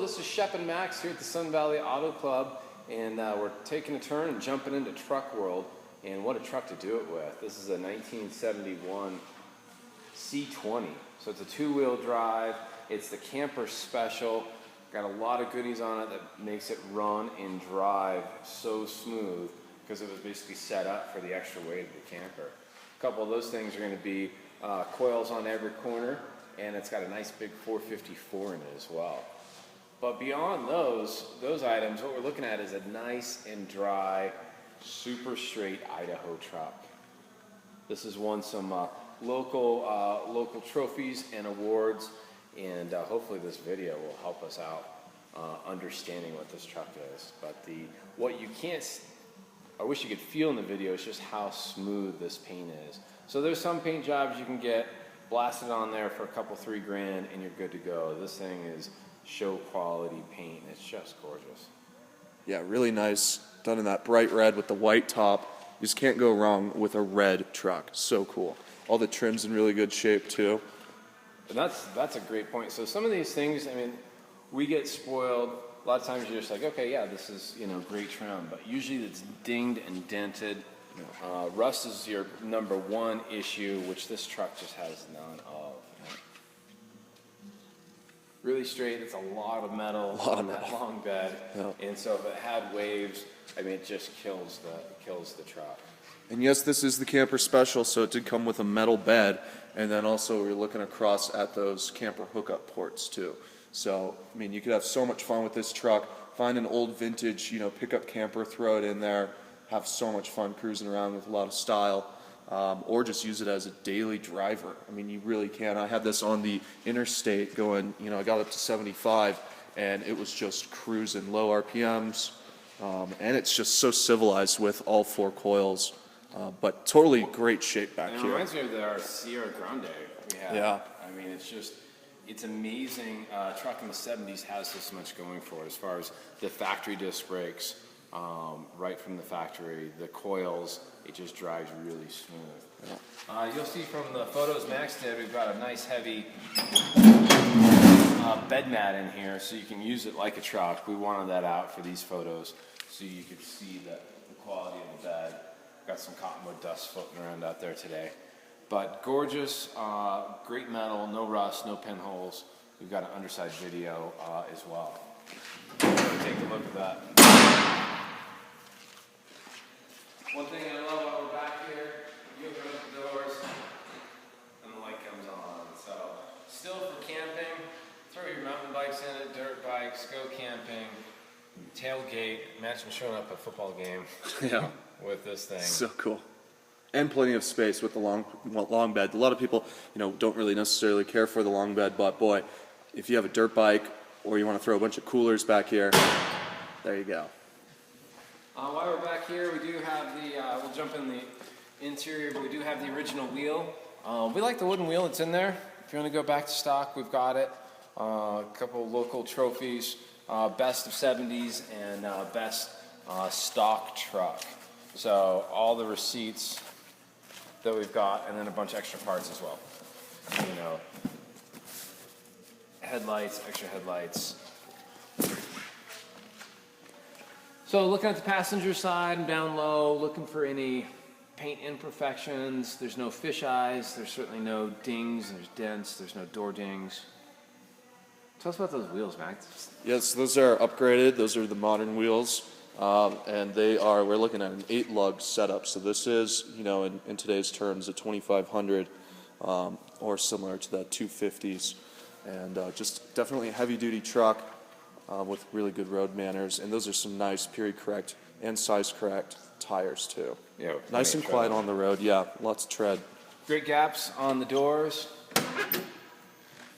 this is Shep and Max here at the Sun Valley Auto Club, and we're taking a turn and jumping into truck world, and what a truck to do it with. This is a 1971 C20, so it's a two-wheel drive. It's the camper special. Got a lot of goodies on it that makes it run and drive so smooth because it was basically set up for the extra weight of the camper. A couple of those things are going to be coils on every corner, and it's got a nice big 454 in it as well. But beyond those items, what we're looking at is a nice and dry, super straight Idaho truck. This has won some local trophies and awards, and hopefully this video will help us out understanding what this truck is. But what you can't, I wish you could feel in the video, is just how smooth this paint is. So there's some paint jobs you can get, blast it on there for a couple, $3 grand, and you're good to go. This thing is show quality paint. It's just gorgeous. Yeah, really nice. Done in that bright red with the white top. You just can't go wrong with a red truck. So cool. All the trim's in really good shape too. And that's a great point. So some of these things, I mean, we get spoiled. A lot of times you're just like, okay, yeah, this is, great trim, but usually it's dinged and dented. Rust is your number one issue, which this truck just has none of. Really straight. It's a lot of metal on that long bed, and so if it had waves, I mean, it just kills the truck. And yes, this is the camper special, so it did come with a metal bed, and then also we're looking across at those camper hookup ports too. So I mean, you could have so much fun with this truck. Find an old vintage, pickup camper, throw it in there. Have so much fun cruising around with a lot of style, or just use it as a daily driver. I mean, you really can. I had this on the interstate going, I got up to 75, and it was just cruising, low RPMs, and it's just so civilized with all 4 coils, but totally great shape back here. It reminds me of our Sierra Grande we had. Yeah. I mean, it's amazing. Truck in the 70s has this much going for it as far as the factory disc brakes. Right from the factory, the coils, it just drives really smooth. Yeah. You'll see from the photos Max did, we've got a nice heavy bed mat in here, so you can use it like a truck. We wanted that out for these photos so you could see the quality of the bed. Got some cottonwood dust floating around out there today. But gorgeous, great metal, no rust, no pinholes. We've got an underside video as well. So take a look at that. One thing I love while we're back here, you open up the doors and the light comes on. So, still for camping, throw your mountain bikes in it, dirt bikes, go camping, tailgate. Imagine showing up at a football game with this thing. So cool. And plenty of space with the long bed. A lot of people, don't really necessarily care for the long bed, but boy, if you have a dirt bike or you want to throw a bunch of coolers back here, there you go. While we're back here, we do have we'll jump in the interior, but we do have the original wheel. We like the wooden wheel that's in there. If you want to go back to stock, we've got it. A couple local trophies, best of 70s and best stock truck. So all the receipts that we've got, and then a bunch of extra parts as well. Headlights, extra headlights. So looking at the passenger side and down low, looking for any paint imperfections. There's no fish eyes. There's certainly no dings. There's dents. There's no door dings. Tell us about those wheels, Max. Yes, those are upgraded. Those are the modern wheels. And we're looking at an 8-lug setup. So this is, in today's terms, a 2500 or similar to that 250s. And just definitely a heavy-duty truck. With really good road manners, and those are some nice period correct and size correct tires too. Yeah, nice and quiet on the road. Yeah, lots of tread. Great gaps on the doors,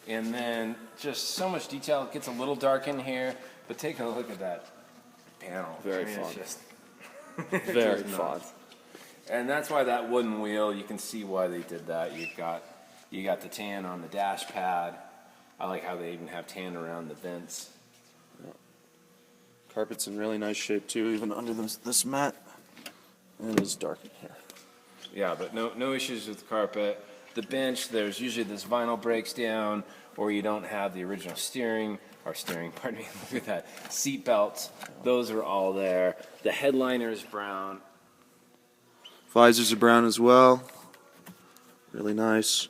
and then just so much detail. It gets a little dark in here, but take a look at that panel. Very fun. It's just very fun. And that's why that wooden wheel. You can see why they did that. You got the tan on the dash pad. I like how they even have tan around the vents. Carpet's in really nice shape too, even under this mat. And it's dark in here. Yeah, but no issues with the carpet. The bench, there's usually this vinyl breaks down, or you don't have the original steering or steering, pardon me, look at that. Seat belts, those are all there. The headliner is brown. Visors are brown as well. Really nice.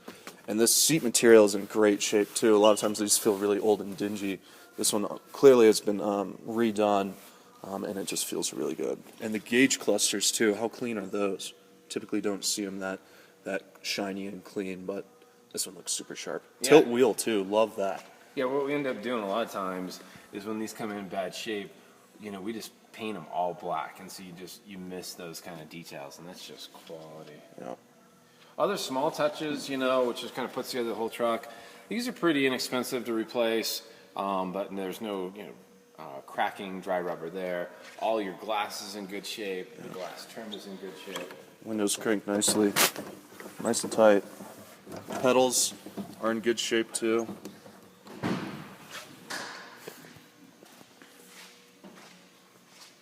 And this seat material is in great shape too. A lot of times they just feel really old and dingy. This one clearly has been redone, and it just feels really good. And the gauge clusters too, how clean are those? Typically don't see them that shiny and clean, but this one looks super sharp. Yeah. Tilt wheel too, love that. Yeah, what we end up doing a lot of times is when these come in bad shape, you know, we just paint them all black, and so you miss those kind of details, and that's just quality. Yeah. Other small touches, you know, which just kind of puts together the whole truck. These are pretty inexpensive to replace, but there's no, you know, cracking dry rubber there. All your glass is in good shape. The glass trim is in good shape. Windows crank nicely, nice and tight. Pedals are in good shape too.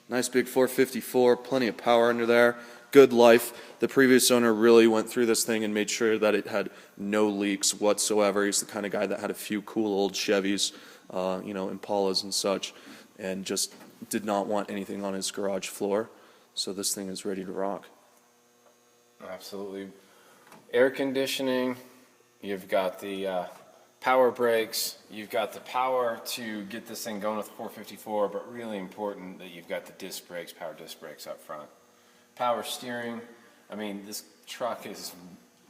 Nice big 454, plenty of power under there. Good life. The previous owner really went through this thing and made sure that it had no leaks whatsoever. He's the kind of guy that had a few cool old Chevys, you know, Impalas and such, and just did not want anything on his garage floor. So this thing is ready to rock. Absolutely. Air conditioning. You've got the power brakes. You've got the power to get this thing going with 454, but really important that you've got the disc brakes, power disc brakes up front. Power steering. I mean, this truck is,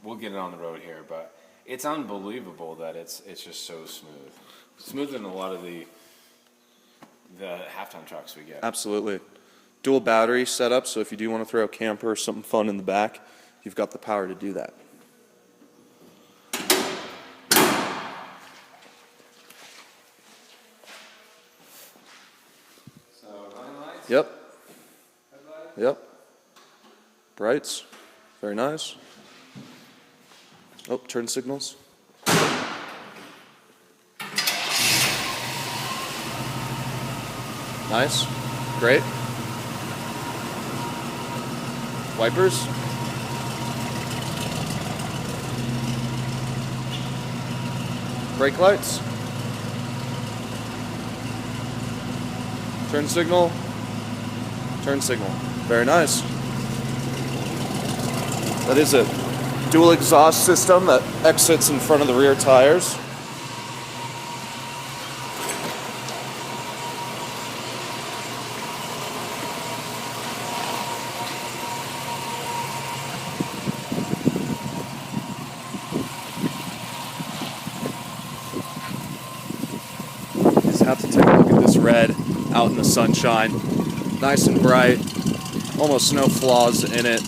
we'll get it on the road here, but it's unbelievable that it's just so smooth. Smoother than a lot of the half-ton trucks we get. Absolutely. Dual battery setup, so if you do want to throw a camper or something fun in the back, you've got the power to do that. So, running lights? Yep. Headlights? Yep. Brights. Very nice. Oh, turn signals. Nice. Great. Wipers. Brake lights. Turn signal. Turn signal. Very nice. That is a dual exhaust system that exits in front of the rear tires. Just have to take a look at this red out in the sunshine. Nice and bright. Almost no flaws in it.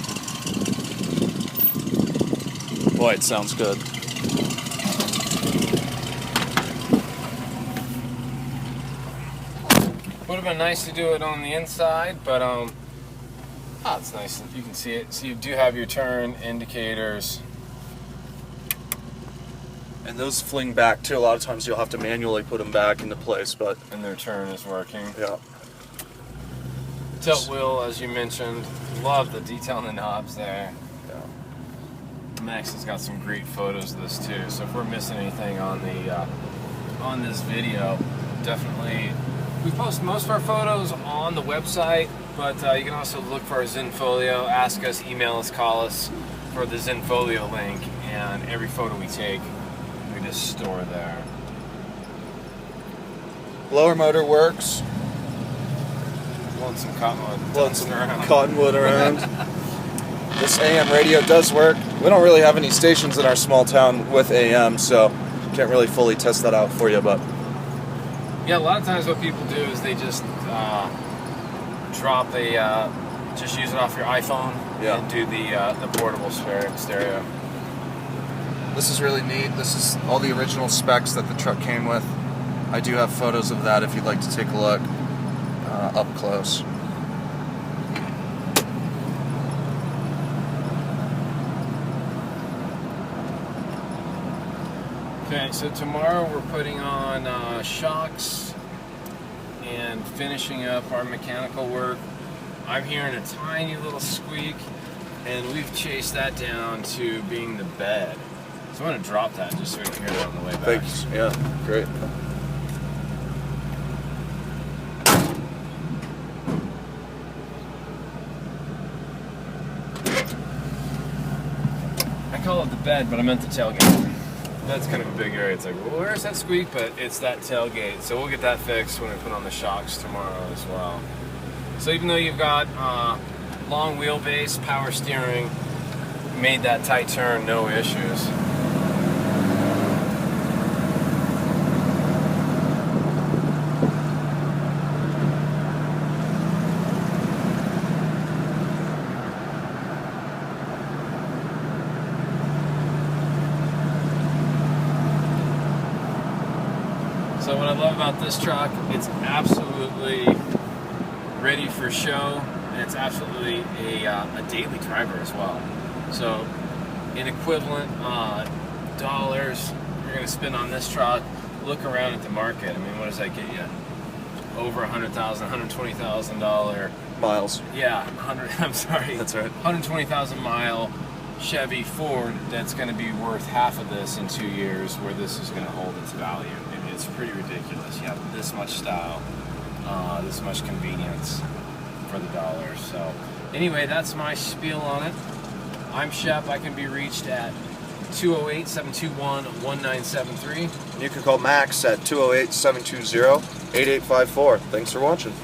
Boy, it sounds good. Would have been nice to do it on the inside, but it's nice that you can see it. So you do have your turn indicators. And those fling back too. A lot of times you'll have to manually put them back into place, but And their turn is working. yeah. Tilt wheel, as you mentioned. Love the detail in the knobs there. Max has got some great photos of this too. So if we're missing anything on this video, definitely we post most of our photos on the website, but you can also look for our Zenfolio. Ask us, email us, call us for the Zenfolio link, and every photo we take, we just store there. Blower motor works. Blowing some cottonwood. Blowing some cottonwood around. This AM radio does work. We don't really have any stations in our small town with AM, so can't really fully test that out for you, but Yeah, a lot of times what people do is they just just use it off your iPhone and do the portable stereo. this is really neat. This is all the original specs that the truck came with. I do have photos of that if you'd like to take a look up close. Okay, so tomorrow we're putting on shocks and finishing up our mechanical work. I'm hearing a tiny little squeak, and we've chased that down to being the bed. So I'm going to drop that just so we can hear it on the way back. Thanks. Yeah, great. call it the bed, but I meant the tailgate. That's kind of a big area. It's like, well, where's that squeak? But it's that tailgate. So we'll get that fixed when we put on the shocks tomorrow as well. So even though you've got long wheelbase, power steering, made that tight turn, no issues. So what I love about this truck, it's absolutely ready for show, and it's absolutely a daily driver as well. So in equivalent dollars you're going to spend on this truck, look around at the market. I mean, what does that get you? Over $100,000, $120,000 miles. Yeah, I'm sorry. That's right. 120,000 mile Chevy Ford that's going to be worth half of this in 2 years, where this is going to hold its value. I mean, it's pretty ridiculous. You have this much style, this much convenience for the dollar. So anyway, that's my spiel on it. I'm Shep. I can be reached at 208-721-1973. You can call Max at 208-720-8854. Thanks for watching.